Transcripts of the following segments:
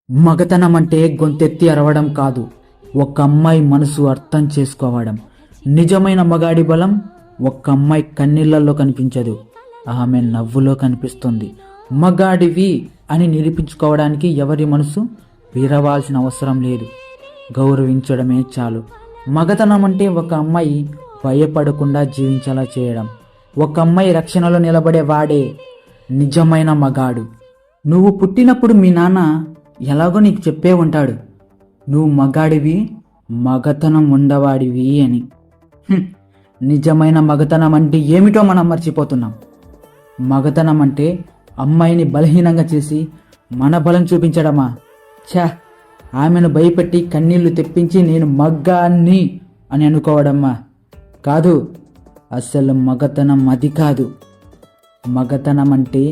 మగతనం అంటే గొంతెత్తి అరవడం కాదు, ఒక అమ్మాయి మనసు అర్థం చేసుకోవడం. నిజమైన మగాడి బలం ఒక్క అమ్మాయి కన్నీళ్లలో కనిపించదు, ఆమె నవ్వులో కనిపిస్తుంది. మగాడివి అని నిరూపించుకోవడానికి ఎవరి మనసు విరవాల్సిన అవసరం లేదు, గౌరవించడమే చాలు. మగతనం అంటే ఒక అమ్మాయి భయపడకుండా జీవించేలా చేయడం, ఒక అమ్మాయి రక్షణలో నిలబడే వాడే నిజమైన మగాడు. నువ్వు పుట్టినప్పుడు మీ నాన్న ఎలాగో నీకు చెప్పే ఉంటాడు, నువ్వు మగాడివి, మగతనం ఉండవాడివి అని. నిజమైన మగతనం అంటే ఏమిటో మనం మర్చిపోతున్నాం. మగతనం అంటే అమ్మాయిని బలహీనంగా చేసి మన బలం చూపించడమా? ఛా, ఆమెను భయపెట్టి కన్నీళ్లు తెప్పించి నేను మగ్గాన్ని అని అనుకోవడమా? కాదు, అసలు మగతనం అది కాదు. మగతనం అంటే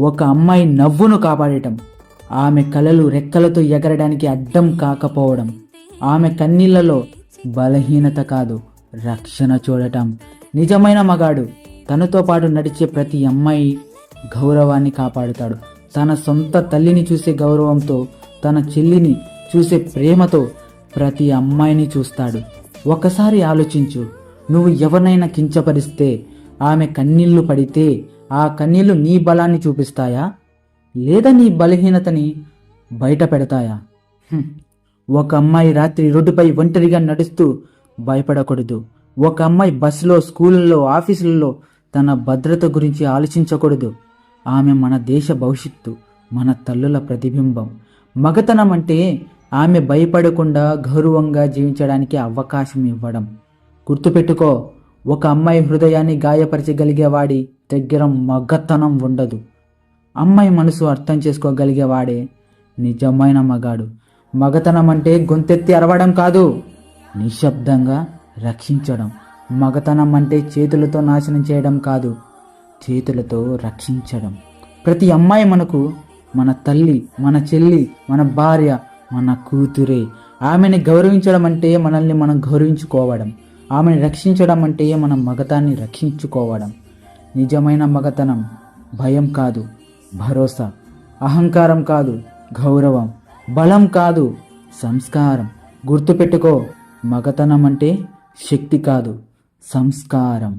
ఒక అమ్మాయి నవ్వును కాపాడటం, ఆమె కలలు రెక్కలతో ఎగరడానికి అడ్డం కాకపోవడం, ఆమె కన్నీళ్లలో బలహీనత కాదు రక్షణ చూడటం. నిజమైన మగాడు తనతో పాటు నడిచే ప్రతి అమ్మాయి గౌరవాన్ని కాపాడుతాడు. తన సొంత తల్లిని చూసే గౌరవంతో, తన చెల్లిని చూసే ప్రేమతో ప్రతి అమ్మాయిని చూస్తాడు. ఒకసారి ఆలోచించు, నువ్వు ఎవరినైనా కించపరిస్తే, ఆమె కన్నీళ్లు పడితే ఆ కన్నీళ్లు నీ బలాన్ని చూపిస్తాయా, లేదా నీ బలహీనతని బయట పెడతాయా? ఒక అమ్మాయి రాత్రి రోడ్డుపై ఒంటరిగా నడుస్తూ భయపడకూడదు. ఒక అమ్మాయి బస్సులో, స్కూళ్ళలో, ఆఫీసులలో తన భద్రత గురించి ఆలోచించకూడదు. ఆమె మన దేశ భవిష్యత్తు, మన తల్లుల ప్రతిబింబం. మగతనం అంటే ఆమె భయపడకుండా గౌరవంగా జీవించడానికి అవకాశం ఇవ్వడం. గుర్తుపెట్టుకో, ఒక అమ్మాయి హృదయాన్ని గాయపరచగలిగేవాడి దగ్గర మగతనం ఉండదు. అమ్మాయి మనసు అర్థం చేసుకోగలిగేవాడే నిజమైన మగాడు. మగతనం అంటే గొంతెత్తి అరవడం కాదు, నిశ్శబ్దంగా రక్షించడం. మగతనం అంటే చేతులతో నాశనం చేయడం కాదు, చేతులతో రక్షించడం. ప్రతి అమ్మాయి మనకు మన తల్లి, మన చెల్లి, మన భార్య, మన కూతురే. ఆమెని గౌరవించడం అంటే మనల్ని మనం గౌరవించుకోవడం, ఆమెను రక్షించడం అంటే మన మగతాన్ని రక్షించుకోవడం. నిజమైన మగతనం భయం కాదు, భరోసా. అహంకారం కాదు, గౌరవం. బలం కాదు, సంస్కారం. గుర్తుపెట్టుకో, మగతనం అంటే శక్తి కాదు, సంస్కారం.